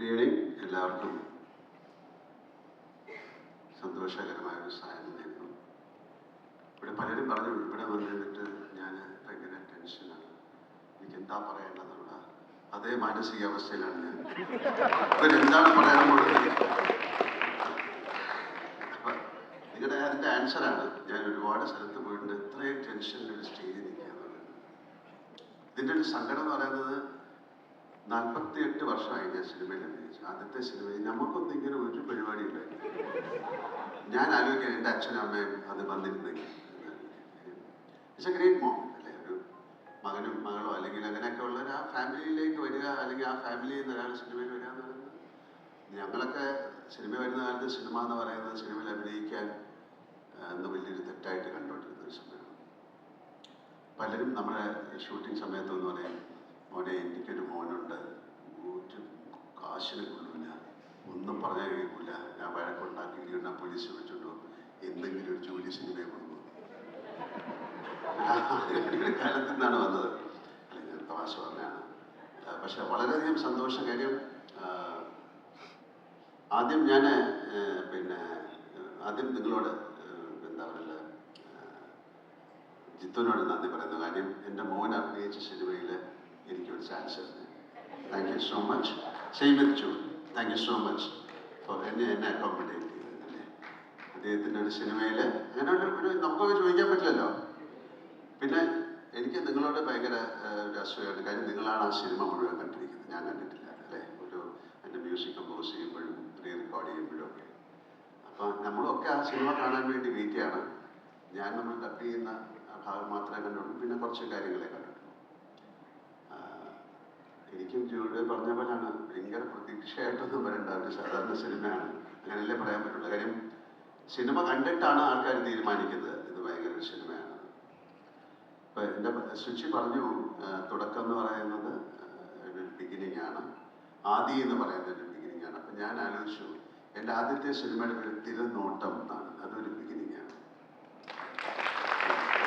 Good evening. എല്ലാവർക്കും സന്തോഷകരമായ ഒരു സാഹചര്യം നേരുന്നു. ഇവിടെ പലരും പറഞ്ഞു ഇവിടെ വന്നിട്ട് ഞാൻ ഭയങ്കര ടെൻഷനാണ്, എനിക്ക് എന്താ പറയേണ്ടതെന്നുള്ള അതേ മാനസികാവസ്ഥയിലാണ് ഞാൻ. ഇവരെന്താണ് പറയാൻ പോകുന്നത്? അപ്പം നിങ്ങളുടെ അതിൻ്റെ ആൻസറാണ്. ഞാൻ ഒരുപാട് സ്ഥലത്ത് പോയിട്ടുണ്ട്, ഇത്രയും ടെൻഷനിൽ ഒരു സ്റ്റേജിൽ നിൽക്കുക എന്നുള്ളത്. ഇതിൻ്റെ ഒരു സങ്കടം എന്ന് പറയുന്നത് 48 വർഷമായി ഞാൻ സിനിമയിൽ അഭിനയിച്ചു. ആദ്യത്തെ സിനിമയിൽ നമുക്കൊന്നും ഇങ്ങനെ ഒരു പരിപാടി ഉണ്ടായിരുന്നു. ഞാൻ ആലോചിക്കാൻ എൻ്റെ അച്ഛനും അമ്മയും അത് വന്നിരുന്നെങ്കിൽ. ഇറ്റ്സ് എ ഗ്രേറ്റ് മോമെന്റ് അല്ലേ? ഒരു മകനും മകളോ അല്ലെങ്കിൽ അങ്ങനെയൊക്കെ ഉള്ള ആ ഫാമിലിയിലേക്ക് വരിക, അല്ലെങ്കിൽ ആ ഫാമിലിയിൽ നിന്ന് ഒരാൾ സിനിമയിൽ വരിക എന്ന് പറയുന്നത്, ഞങ്ങളൊക്കെ സിനിമ വരുന്ന കാലത്ത് സിനിമ എന്ന് പറയുന്നത് സിനിമയിൽ അഭിനയിക്കാൻ എന്ന് വലിയൊരു തെറ്റായിട്ട് കണ്ടുകൊണ്ടിരുന്ന ഒരു സമയമാണ്. പലരും നമ്മുടെ ഷൂട്ടിംഗ് സമയത്തെന്ന് പറയും, മോനെ എനിക്കൊരു മോനുണ്ട്, ഒരു കാശിന് കൊള്ളൂല, ഒന്നും പറഞ്ഞാൽ കേൾക്കില്ല, ഞാൻ വഴക്കുണ്ടാക്കി പോലീസ് വെച്ചിട്ടു, എന്തെങ്കിലും ഒരു ജോലി സിനിമയെ കൊടുക്കും. കാലത്ത് നിന്നാണ് വന്നത്. അല്ലെങ്കിൽ തമാശ പറഞ്ഞാണ്. പക്ഷെ വളരെയധികം സന്തോഷം. കാര്യം ആദ്യം ഞാൻ ആദ്യം നിങ്ങളോട് എന്താ പറയുക, ജിത്തുവിനോട് നന്ദി പറയുന്നു. കാര്യം എൻ്റെ മോൻ അഭിനയിച്ച സിനിമയിൽ എനിക്കൊരു ചാൻസ് ഉണ്ട്. Thank you so much. Same with Jo. Thank you so much for എന്നെ അക്കോമഡേറ്റ് ചെയ്തതല്ലേ. അദ്ദേഹത്തിൻ്റെ ഒരു സിനിമയിൽ അങ്ങനെയുള്ള ഒരു നമുക്കൊക്കെ ചോദിക്കാൻ പറ്റില്ലല്ലോ. പിന്നെ എനിക്ക് നിങ്ങളോട് ഭയങ്കര ഒരു അസൂയാണ്. കാര്യം നിങ്ങളാണ് ആ സിനിമ മുഴുവൻ കണ്ടിരിക്കുന്നത്, ഞാൻ കണ്ടിട്ടില്ല അല്ലേ. ഒരു എൻ്റെ മ്യൂസിക് കമ്പോസ് ചെയ്യുമ്പോഴും റീ റെക്കോർഡ് ചെയ്യുമ്പോഴും ഒക്കെ. അപ്പം നമ്മളൊക്കെ ആ സിനിമ കാണാൻ വേണ്ടി വെയിറ്റ് ചെയ്യാണ്. ഞാൻ നമ്മൾ ഡബ് ചെയ്യുന്ന ഭാഗം മാത്രമേ കണ്ടുള്ളൂ, പിന്നെ കുറച്ച് കാര്യങ്ങളെ കണ്ടിട്ടുള്ളൂ. എനിക്കും ജോലി പറഞ്ഞ പോലെയാണ്, ഭയങ്കര പ്രതീക്ഷയായിട്ടൊന്നും വരേണ്ട ഒരു സാധാരണ സിനിമയാണ്, അങ്ങനെയല്ലേ പറയാൻ പറ്റുള്ളൂ. കാര്യം സിനിമ കണ്ടിട്ടാണ് ആൾക്കാർ തീരുമാനിക്കുന്നത് ഇത് ഭയങ്കര ഒരു സിനിമയാണ്. ഇപ്പം എൻ്റെ ശുചി പറഞ്ഞു, തുടക്കം എന്ന് പറയുന്നത് ഒരു ബിഗിനിങ് ആണ്, ആദി എന്ന് പറയുന്നത് ഒരു ബിഗിനിങ് ആണ്. അപ്പം ഞാൻ ആലോചിച്ചു, എൻ്റെ ആദ്യത്തെ സിനിമയുടെ പേര് തിരുനോട്ടം എന്നാണ്, അതൊരു ബിഗിനിങ് ആണ്.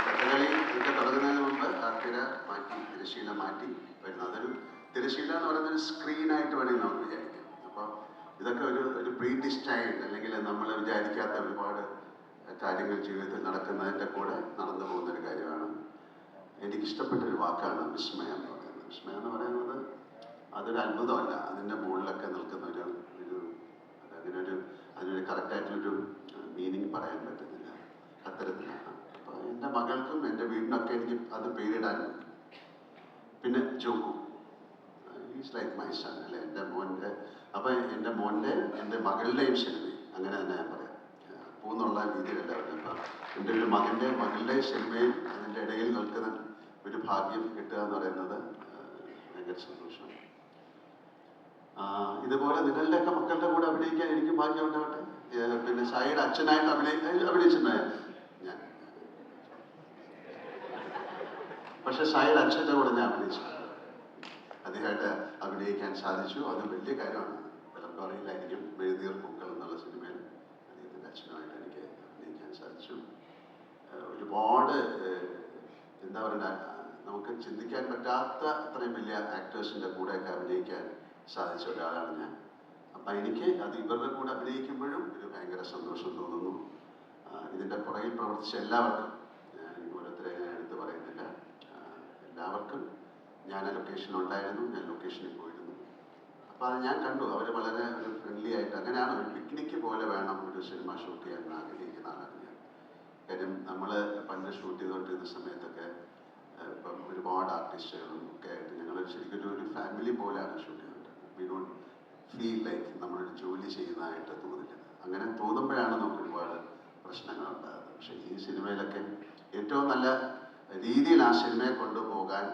കഥകളി ഒക്കെ തുടങ്ങുന്നതിന് മുമ്പ് ആ തിരശീല മാറ്റി വരുന്നത്, അതൊരു തിരശീല എന്ന് പറയുന്നത് ഒരു സ്ക്രീനായിട്ട് വേണമെങ്കിൽ നമുക്ക് വിചാരിക്കാം. അപ്പോൾ ഇതൊക്കെ ഒരു പ്രീ ഡിസ്റ്റൈൻഡ് അല്ലെങ്കിൽ നമ്മൾ വിചാരിക്കാത്ത ഒരുപാട് കാര്യങ്ങൾ ജീവിതത്തിൽ നടക്കുന്നതിൻ്റെ കൂടെ നടന്നു പോകുന്നൊരു കാര്യമാണ്. എനിക്കിഷ്ടപ്പെട്ടൊരു വാക്കാണ് വിസ്മയം എന്ന് പറയുന്നത്. വിസ്മയം എന്ന് പറയുന്നത് അതൊരു അത്ഭുതമല്ല, അതിൻ്റെ മുകളിലൊക്കെ നിൽക്കുന്ന ഒരു അതിനൊരു കറക്റ്റായിട്ടൊരു മീനിങ് പറയാൻ പറ്റുന്നില്ല, അത്തരത്തിലാണ്. അപ്പോൾ എൻ്റെ മകൾക്കും എൻ്റെ വീടിനൊക്കെ എനിക്ക് അത് പേരിടാൻ. പിന്നെ ജോക്കു, ഈസ് ലൈക്ക് മൈ സൺ അല്ലേ, എൻ്റെ മോൻ്റെ. അപ്പം എൻ്റെ മോൻ്റെ എൻ്റെ മകളുടെയും സിനിമയും അങ്ങനെ തന്നെ ഞാൻ പറയാം, പൂന്നുള്ള രീതിയിലല്ല പറയുന്നത്. അപ്പം എൻ്റെ ഒരു മകളുടെ സിനിമയും അതിൻ്റെ ഇടയിൽ നിൽക്കുന്ന ഒരു ഭാഗ്യം കിട്ടുക എന്ന് പറയുന്നത് ഭയങ്കര സന്തോഷമാണ്. ഇതുപോലെ നിങ്ങളുടെയൊക്കെ മക്കളുടെ കൂടെ അഭിനയിക്കാൻ എനിക്ക് ഭാഗ്യം ഉണ്ടാവട്ടെ. പിന്നെ സായിയുടെ അച്ഛനായിട്ട് അഭിനയിച്ചിട്ടുണ്ടായിരുന്നു ഞാൻ, പക്ഷെ സായിയുടെ അച്ഛൻ്റെ കൂടെ ഞാൻ അഭിനയിച്ചു, അദ്ദേഹമായിട്ട് അഭിനയിക്കാൻ സാധിച്ചു. അത് വലിയ കാര്യമാണ്. പലർക്കും അറിയില്ലായിരിക്കും, മെഴുതിയർ പൂക്കൾ എന്നുള്ള സിനിമയിൽ അദ്ദേഹത്തിൻ്റെ അച്ഛനുമായിട്ട് എനിക്ക് അഭിനയിക്കാൻ സാധിച്ചു. ഒരുപാട് എന്താ പറയുക, നമുക്ക് ചിന്തിക്കാൻ പറ്റാത്ത അത്രയും വലിയ ആക്ടേഴ്സിൻ്റെ കൂടെയൊക്കെ അഭിനയിക്കാൻ സാധിച്ച ഒരാളാണ് ഞാൻ. അപ്പം എനിക്ക് അത് ഇവരുടെ കൂടെ അഭിനയിക്കുമ്പോഴും ഒരു ഭയങ്കര സന്തോഷം തോന്നുന്നു. ഇതിൻ്റെ പുറകിൽ പ്രവർത്തിച്ച എല്ലാവർക്കും, ഞാൻ ഓരോരുത്തരെ ഞാൻ എടുത്ത് പറയുന്നില്ല, എല്ലാവർക്കും ഞാൻ ആ ലൊക്കേഷനിലുണ്ടായിരുന്നു, ഞാൻ ലൊക്കേഷനിൽ പോയിരുന്നു. അപ്പോൾ അത് ഞാൻ കണ്ടു, അവർ വളരെ ഒരു ഫ്രണ്ട്ലി ആയിട്ട്, അങ്ങനെയാണ് ഒരു പിക്നിക്ക് പോലെ വേണം ഒരു സിനിമ ഷൂട്ട് ചെയ്യാൻ ആഗ്രഹിക്കുന്ന ആളാണ് ഞാൻ. കാര്യം നമ്മൾ പണ്ട് ഷൂട്ട് ചെയ്തുകൊണ്ടിരുന്ന സമയത്തൊക്കെ ഇപ്പം ഒരുപാട് ആർട്ടിസ്റ്റുകളും ഒക്കെ ആയിട്ട് ഞങ്ങൾ ശരിക്കും ഒരു ഫാമിലി പോലെയാണ് ഷൂട്ട് ചെയ്തിട്ടുള്ളത്. വി ഡോണ്ട് ഫീൽ ലൈക്ക് നമ്മളൊരു ജോലി ചെയ്യുന്നതായിട്ട് തോന്നില്ല. അങ്ങനെ തോന്നുമ്പോഴാണ് നമുക്ക് ഒരുപാട് പ്രശ്നങ്ങളുണ്ടാകുന്നത്. പക്ഷേ ഈ സിനിമയിലൊക്കെ ഏറ്റവും നല്ല രീതിയിൽ ആ സിനിമയെ കൊണ്ടുപോകാൻ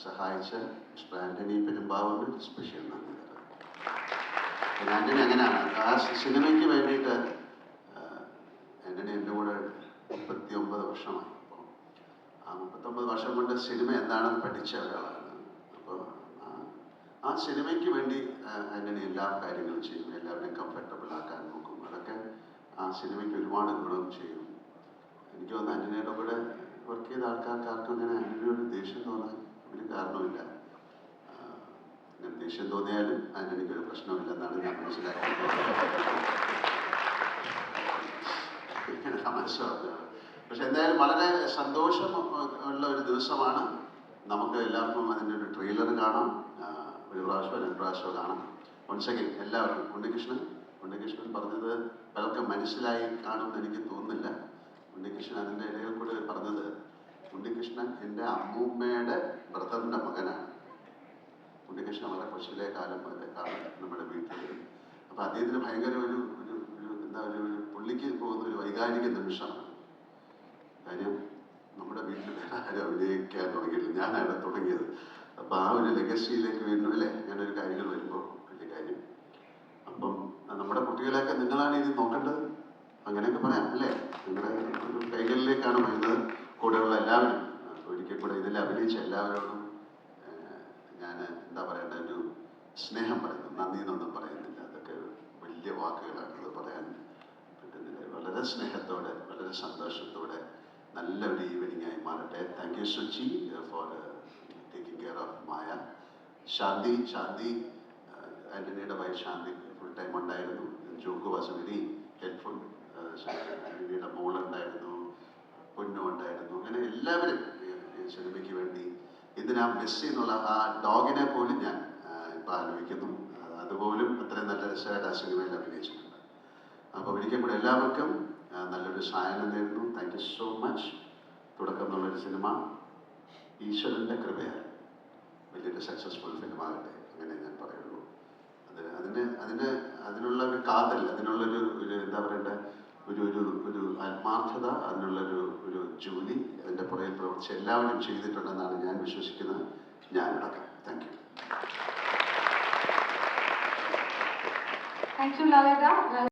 സഹായിച്ച മിസ്റ്റർ ആൻ്റണി പെരുമ്പാവൂർ സ്പെഷ്യൽ നന്ദി തരാം. ആൻ്റണി അങ്ങനെയാണ് ആ സിനിമയ്ക്ക് വേണ്ടിയിട്ട്. ആൻ്റണി എൻ്റെ കൂടെ 39 വർഷമായി. അപ്പോൾ ആ 39 വർഷം കൊണ്ട് സിനിമ എന്താണെന്ന് പഠിച്ച ഒരാളാണ്. അപ്പോൾ ആ സിനിമയ്ക്ക് വേണ്ടി ആൻ്റണി എല്ലാ കാര്യങ്ങളും ചെയ്യും, എല്ലാവരെയും കംഫർട്ടബിൾ ആക്കാൻ നോക്കും. അതൊക്കെ ആ സിനിമയ്ക്ക് ഒരുപാട് ഗുണം ചെയ്യും. എനിക്ക് തോന്നുന്നു ആൻ്റണിയുടെ കൂടെ വർക്ക് ചെയ്ത ആൾക്കാർക്കും അങ്ങനെ ആൻ്റണിയോട് ദേഷ്യം തോന്നാൻ ഒരു കാരണമില്ല. അങ്ങനെ ദേഷ്യം തോന്നിയാലും അതിനെനിക്കൊരു പ്രശ്നമില്ലെന്നാണ് ഞാൻ മനസ്സിലാക്കിയത്. തമാശ പറഞ്ഞതാണ്. പക്ഷെ എന്തായാലും വളരെ സന്തോഷം ഉള്ള ഒരു ദിവസമാണ്. നമുക്ക് എല്ലാവർക്കും അതിൻ്റെ ഒരു ട്രെയിലർ കാണാം. ഒരു പ്രാവശ്യമോ രണ്ട് പ്രാവശ്യമോ കാണാം. വൺസ് അഗൈൻ എല്ലാവർക്കും ഉണ്ണികൃഷ്ണൻ പറഞ്ഞത് പലർക്കും മനസ്സിലായി കാണുമെന്ന് എനിക്ക് തോന്നുന്നില്ല. ഉണ്ണികൃഷ്ണൻ അതിൻ്റെ ഇടയിൽ കൂടെ പറഞ്ഞത്, ഉണ്ണികൃഷ്ണൻ എൻ്റെ അമ്മൂമ്മയുടെ ബ്രദറിൻ്റെ മകനാണ്. ഉണ്ണികൃഷ്ണൻ വളരെ കൊച്ചിലെ കാലം പോലെ കാണാൻ നമ്മുടെ വീട്ടിൽ. അപ്പം അദ്ദേഹത്തിന് ഭയങ്കര ഒരു പുള്ളിക്ക് പോകുന്ന ഒരു വൈകാരിക നിമിഷമാണ്. കാര്യം നമ്മുടെ വീട്ടിൽ വേറെ ആരും അഭിനയിക്കാൻ തുടങ്ങിയില്ല, ഞാനാണ് തുടങ്ങിയത്. അപ്പം ആ ഒരു ലെഗസിയിലേക്ക് വീണ്ടും അല്ലേ ഞാനൊരു കാര്യങ്ങൾ വരുമ്പോൾ വലിയ കാര്യം. അപ്പം നമ്മുടെ കുട്ടികളെയൊക്കെ നിങ്ങളാണ് ഇത് നോക്കേണ്ടത്, അങ്ങനെയൊക്കെ പറയാം അല്ലേ. നിങ്ങളുടെ ഒരു കൈകളിലേക്കാണ് വരുന്നത്. കൂടെയുള്ള എല്ലാവരും ഒരിക്കൽ കൂടെ ഇതിൽ അഭിനയിച്ച എല്ലാവരോടും ഞാൻ എന്താ പറയേണ്ട ഒരു സ്നേഹം പറയുന്നു. നന്ദി എന്നൊന്നും പറയുന്നില്ല, അതൊക്കെ വലിയ വാക്കുകളാണ്, അത് പറയാൻ പറ്റുന്നില്ല. വളരെ സ്നേഹത്തോടെ വളരെ സന്തോഷത്തോടെ നല്ലൊരു ഈവനിങ് ആയി മാറട്ടെ. Thank you Suchi for taking care of Maya. Shanthi ആൻ്റണിയുടെ വൈഫ് ശാന്തി ഫുൾ ടൈം ഉണ്ടായിരുന്നു. ജോക്ക് വാസ് വെരി ഹെൽപ്ഫുൾ. ആൻ്റണിയുടെ മോളുണ്ടായിരുന്നു, പൊന്നു ഉണ്ടായിരുന്നു. അങ്ങനെ എല്ലാവരും സിനിമയ്ക്ക് വേണ്ടി എന്തിനാ മെസ്സി എന്നുള്ള ആ ഡോഗിനെ പോലും ഞാൻ ഇപ്പം ആലോചിക്കുന്നു. അതുപോലും അത്രയും നല്ല രസമായിട്ട് ആ സിനിമയിൽ അഭിനയിച്ചിട്ടുണ്ട്. അപ്പോൾ ഒരിക്കൽ കൂടെ എല്ലാവർക്കും നല്ലൊരു സായനം നേരുന്നു. Thank you so much. തുടക്കം എന്നുള്ളൊരു സിനിമ ഈശ്വരൻ്റെ കൃപയാൽ വലിയൊരു സക്സസ്ഫുൾ ഫിലിം ആകട്ടെ, അങ്ങനെ ഞാൻ പറയുള്ളൂ. അതിനുള്ള ഒരു കാതൽ, അതിനുള്ളൊരു എന്താ പറയണ്ടേ, ഒരു ആത്മാർത്ഥത, അതിനുള്ളൊരു ജോലി അതിൻ്റെ പുറകിൽ പ്രവർത്തിച്ച് എല്ലാവരും ചെയ്തിട്ടുണ്ടെന്നാണ് ഞാൻ വിശ്വസിക്കുന്നത്. ഞാനടക്കം. Thank you. Thank you, Lalita.